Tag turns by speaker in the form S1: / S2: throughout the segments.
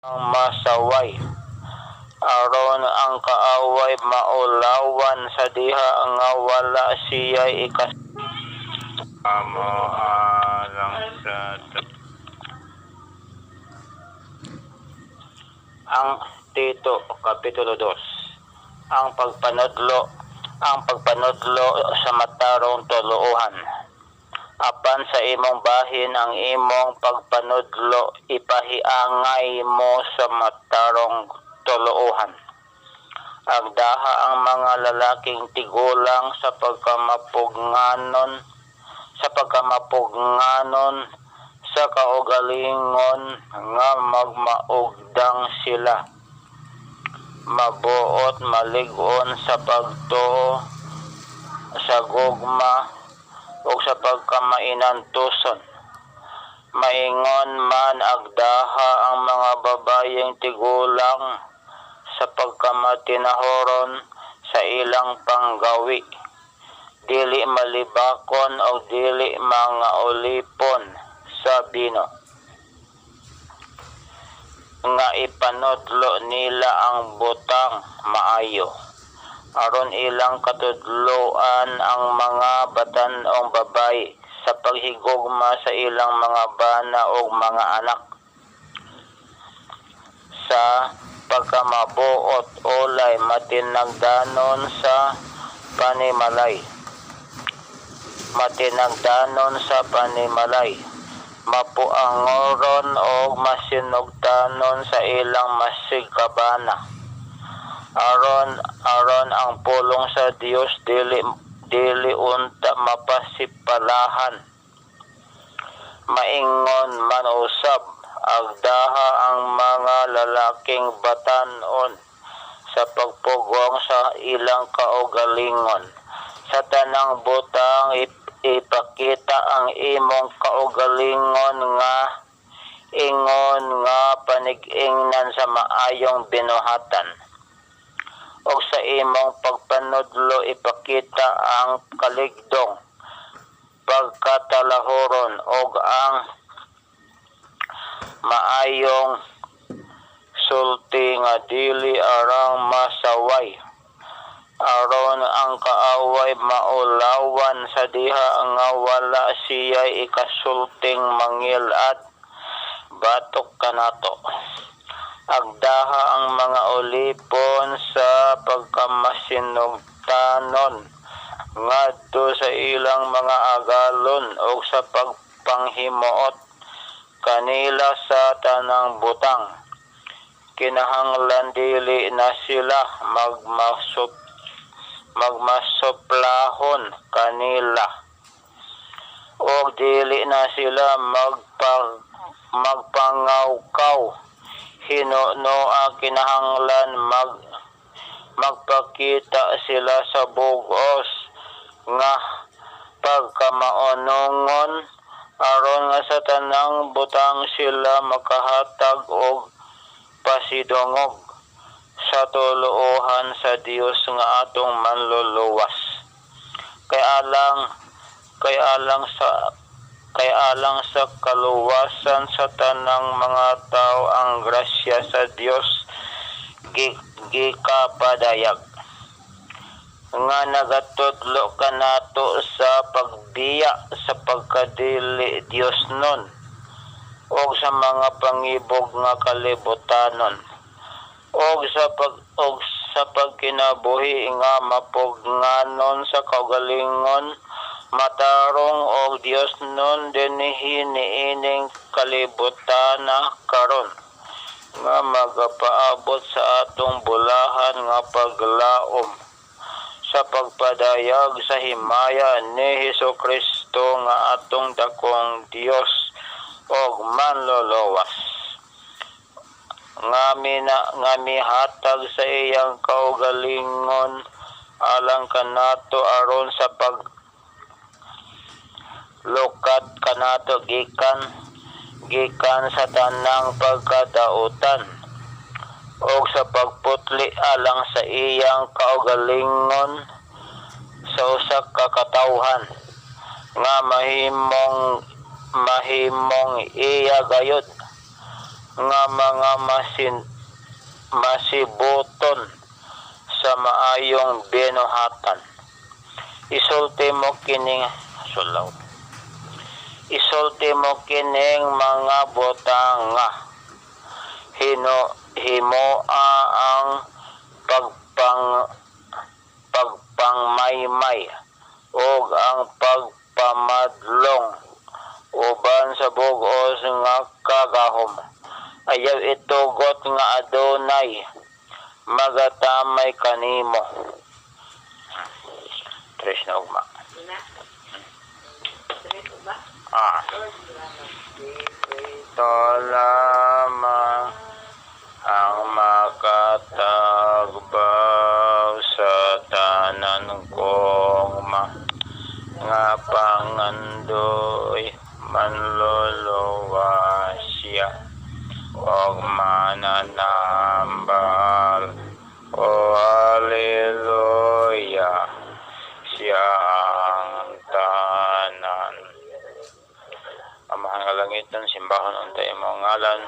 S1: ang masaway. Aron ang kaaway maulawan sa diha nga wala siya'y
S2: Amo alang sa
S1: ang Tito Kapitulo 2. Ang pagpanudlo sa matarong tuluohan. Apan sa imong bahin ang imong pagpanudlo ipahiangay mo sa matarong tuluohan. Agdaha ang mga lalaking tigulang sa pagkamapugnanon sa kaugalingon nga magmaugdang sila. Mabuot malig-on sa pagtuo sa gugma o sa pagkamainantuson. Maingon man agdaha ang mga babayeng tigulang sa pagkamatinahoron sa ilang panggawi. Dili malibakon o dili mga ulipon sa bino. Nga ipanudlo nila ang butang maayo. Aron ilang katudloan ang mga batan-ong babayi sa paghigugma sa ilang mga bana o mga anak. Sa pagkamabuot ulay matinagdanon sa panimalay. Mapuangoron o masinugtanon sa ilang masigkabana. Aron ang pulong sa Dios dili unta mapasipalahan. Maingon man usab agdaha ang mga lalaking batan-on sa pagpugong sa ilang kaugalingon. Sa tanang butang ipakita ang imong kaugalingon nga ingon nga panig-ingnan sa maayong binuhatan. O sa imong pagpanudlo ipakita ang kaligdong, pagkatalahoron o ang maayong sulti nga dili arang masaway. Aron ang kaaway maulawan sa diha nga wala siya'y ikasulting mangilad batok kanato. Agdaha ang mga ulipon sa pagkamasinugtanon ngadto sa ilang mga agalon o sa pagpanghimuot kanila sa tanang butang. Kinahanglan dili na sila magmasuplahon kanila o dili na sila magpangawkaw. Hinunoa kinahanglan magpakita sila sa bugos nga pagkamaunongon aron nga sa tanang butang sila makahatag og pasidungog sa tuluohan sa Dios nga atong manluluwas. Kay alang sa kaluwasan sa tanang mga tao ang grasya sa Dios gikapadayag nga nagatudlo kanato sa pagbiya sa pagkadili Dios nun o sa mga pangibog nga kalibutanon o sa pagkinabuhi nga mapugnanon sa kaugalingon matarong og Dios nun dinhi niining kalibutana karon nga magapaabot sa atong bulahan nga paglaom sa pagpadayag sa himaya ni Hesukristo nga atong dakong Dios og manluluwas. Nga mihatag sa iyang kaugalingon alang kanato aron sa paglukat kanato gikan sa tanang pagkadautan o sa pagputli alang sa iyang kaugalingon sa usa ka katawhan nga mahimong iya gayud nga mga masibuton sa maayong binuhatan. Isulti mo kining mga butang nga himoa ang pagpangmaymay ug ang pagpamadlong uban sa bug-os nga kagahom. Ayaw itugot nga adunay magatamay kanimo. Tres na ugma. Ito lamang ang makatagbaw sa tanan kong mga pangandoy manluluwa siya og mananambal. O haleluya, siya ang tanan. Amahan nga langit ng simbahan unta imong ngalan,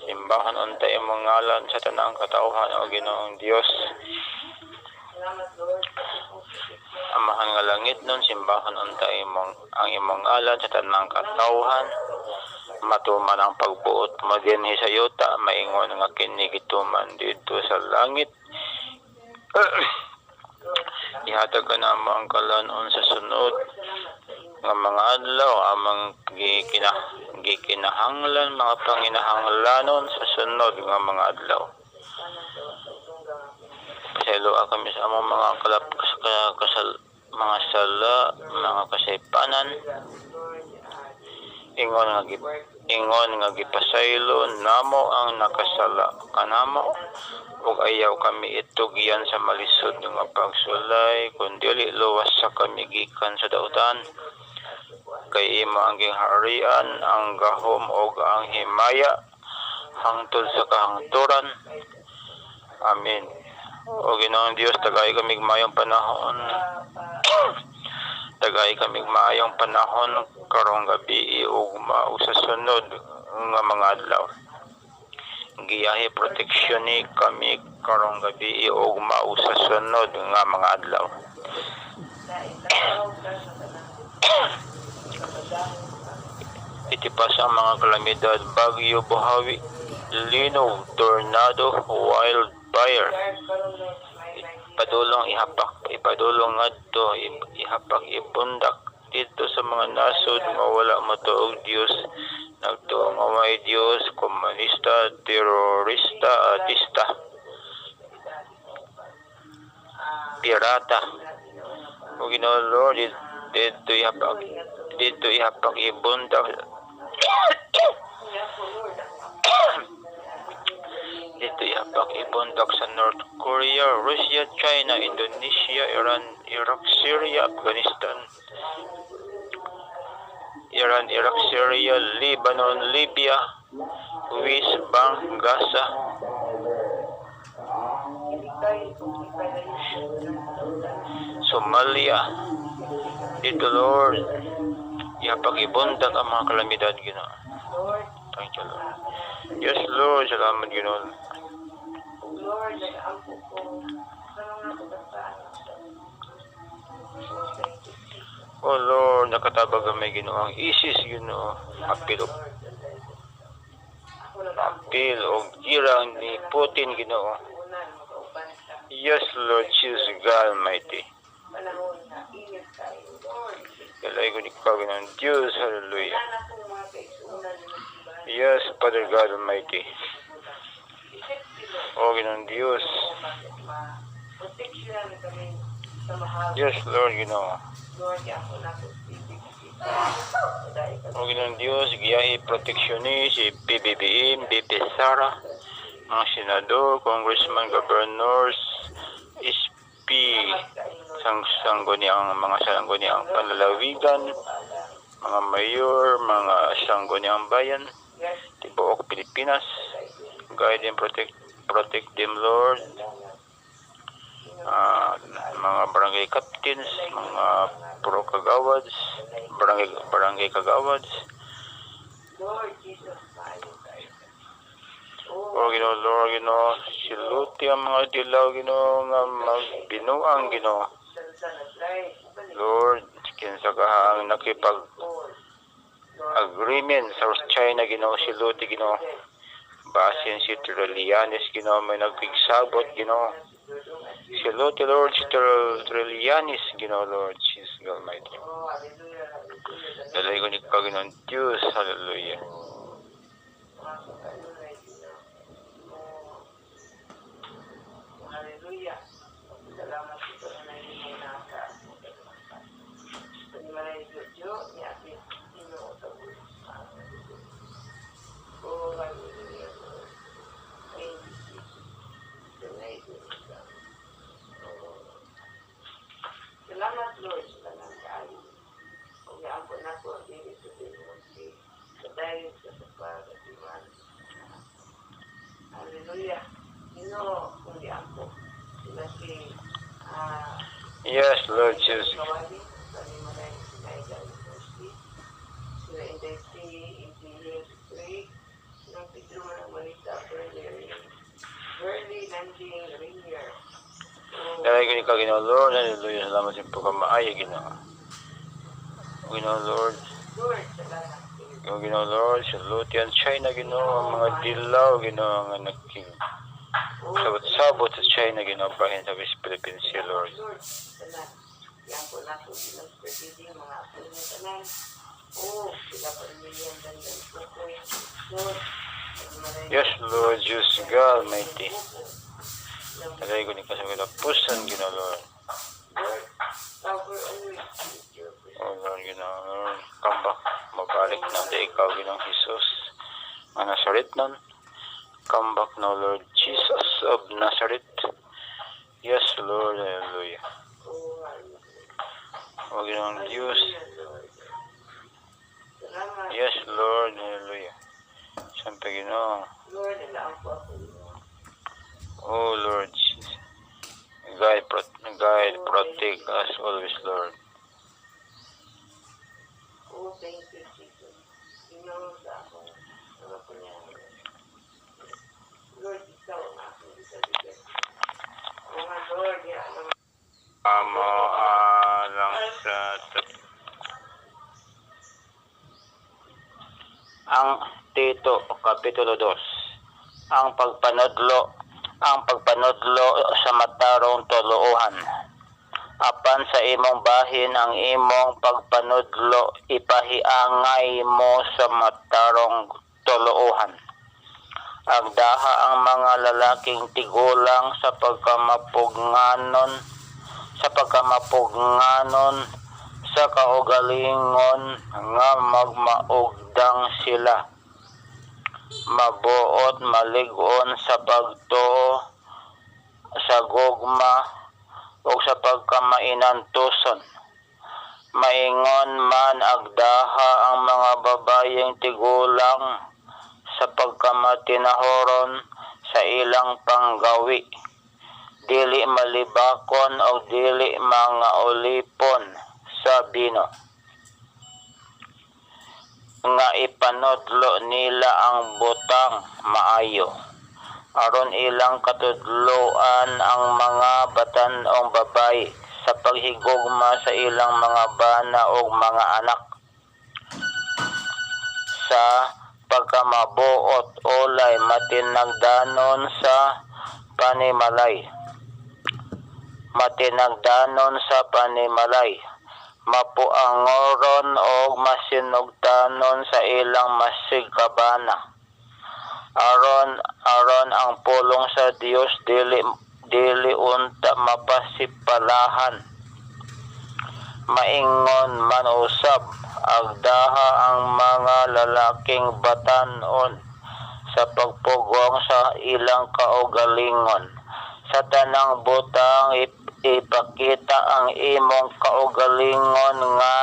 S1: simbahan unta imong ngalan sa tanang katawhan o Ginoong Dios. Amahan nga langit ng simbahan unta ang imong ngalan sa tanang katawhan, matuman ang pagbuot mo dinhi sa yuta, maingon nga kini gituman dito sa langit. Ihatag ka na mo ang kalanon sa sunod nga mga adlaw, amang gikinahanglan mga panginahanglanon sa sunod nga mga adlaw. Pasayloa kami sa among mga mga sala, mga kasaypanan. Ingon nga gipasaylo namo ang nakasala kanamo ug ayaw kami itugyan sa malisod nga pagsulay kundi luwas sa kami gikan sa dautan. Kay imo ang gingharian, ang gahom ug ang himaya hangtod sa kahangturan. Amen. O Ginoong Dios, tagay kami mayong panahon. Tagay kami mayong panahon karong gabi ug sa sunod nga mga adlaw. Giyahi proteksyon ni kami karong gabi ug sa sunod nga mga adlaw. Itipas ang mga kalamidad, bagyo, buhawi, linog, tornado, wildfire. Ipadulong ngadto, ihapak, ipundak dito sa mga nasod nga wala matuog Dios. Nagtuo nga may Dios, komunista, terorista, artista, pirata. O Ginoong Lord, dito ihapak ibundak sa North Korea, Russia, China, Indonesia, Iran, Iraq, Syria, Afghanistan, Lebanon, Libya, West Bank, Gaza, Somalia. Dito Lord, ihapak ibundak ang mga kalamidad, Ginoo. Thank you, Lord. Yes, Lord, salamat, Ginoo. Oh Lord, nakatabag kami, Ginoo, ang ISIS, Ginoo. Apil o girang ni Putin, Ginoo. Yes, Lord Jesus God Almighty. Kalay ko ni Panginoon Diyos, hallelujah. Yes, Father God Almighty. O Ginoong Diyos. Yes, Lord, Ginoo. O Ginoong Diyos, giyahi proteksyon ni si PBBM, BP Sara, mga senador, congressman, governors, SP, mga sangguniang panlalawigan, mga mayor, mga sangguniang bayan, tibuok Pilipinas. Guide and protect them, Lord. Mga barangay captains, mga pro kagawads, barangay kagawads.
S2: O Ginoo, Lord, Ginoo, siluti ang mga dilaw, Ginoo, nga magbinuang, Ginoo. Lord, kinsa ka ang nakipag-agreement sa China, Ginoo, siluti, Ginoo. Basin si Trillianis, Ginoo, may nagpigsabot, Ginoo. Siluti, Lord, si Trillianis, Ginoo, Lord, Jesus Almighty. Dalay ko ni Panginoon Diyos, hallelujah.
S3: Hallelujah. Salamat po na nangyayon na ka. Panimalay Diyo, niya atin inuotog. Oh, hallelujah. Thank you, Jesus. Salamat, Lord. Salamat kayo. Kung yaapon na po, dili sa Pinoy. Dahil sa pagkakatiwan. Hallelujah. Kung yaapon. Sila si
S2: Yes, Lord Jesus.
S3: Kawali, panimalay si Naida University. Sila Inday C, Engineer Street. Silang Pedro Manita, Burley Landing, Rainier.
S2: Dalay ko ni Ginoo, Lord, hallelujah. Salamat sa pagkamaayo, Ginoo. O Ginoo, Lord.
S3: Lord, salamat.
S2: O Ginoo, Lord, siluti ang China, Ginoo, ang mga dilaw, Ginoo, nga sabot-sabot sa China, Ginoo, bahin sa West Philippines, Lord.
S3: Lord, salamat. Yan po na po silang pwede mga apo na tanan. Oh, sila pa rin yan dandan po po. Lord,
S2: Yes, Lord, Jesus God Almighty. Dalay ko ni kasagalapusan, Ginoo, Lord.
S3: Lord, cover always with your
S2: O Lord, Ginoo, Lord, come back, mabalik na di ikaw, Ginoong Jesus, ang Nazaret nun. Come back now, Lord Jesus of Nazareth. Yes, Lord, hallelujah. O Ginoong Diyos. Yes, Lord, hallelujah. Siyempre, Ginoo.
S3: Lord, alam po ako.
S2: Oh, Lord Jesus. Guide, protect us always, Lord.
S3: Oh, thank you, Jesus. Ginoo sa ako. Ano po niya? Lord, ikaw ang aking isa-isa. Mga Lord, yan ang
S2: Amo lang sa
S1: Ang Tito, Kapitulo 2. Ang pagpanudlo sa matarong tuluuhan. Apan sa imong bahin ang imong pagpanudlo, ipahiangay mo sa matarong tuluuhan. Agdaha ang mga lalaking tigulang sa pagkamapugnanon sa kaugalingon nga magmaugdang sila. Mabuot malig-on sa pagtuo sa gugma o sa pagkamainantuson. Maingon man agdaha ang mga babayeng tigulang sa pagkamatinahoron sa ilang panggawi. Dili malibakon o dili mga ulipon sa bino. Nga ipanudlo nila ang butang maayo. Aron ilang katudloan ang mga batan-ong babayi sa paghigugma sa ilang mga bana o mga anak. Sa pagkamabuot ulay matinagdanon sa panimalay. Mapuangoron o masinugtanon sa ilang masigkabana. Aron ang pulong sa Dios dili unta mapasipalahan. Maingon man usab agdaha ang mga lalaking batan-on sa pagpugong sa ilang kaugalingon. Sa tanang butang ipakita ang imong kaugalingon nga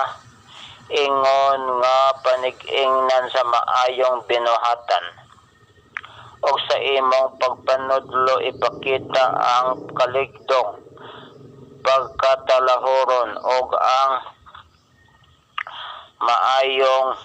S1: ingon nga panig-ingnan sa maayong binuhatan. O sa imong pagpanudlo ipakita ang kaligdong, pagkatalahuron o ang maayong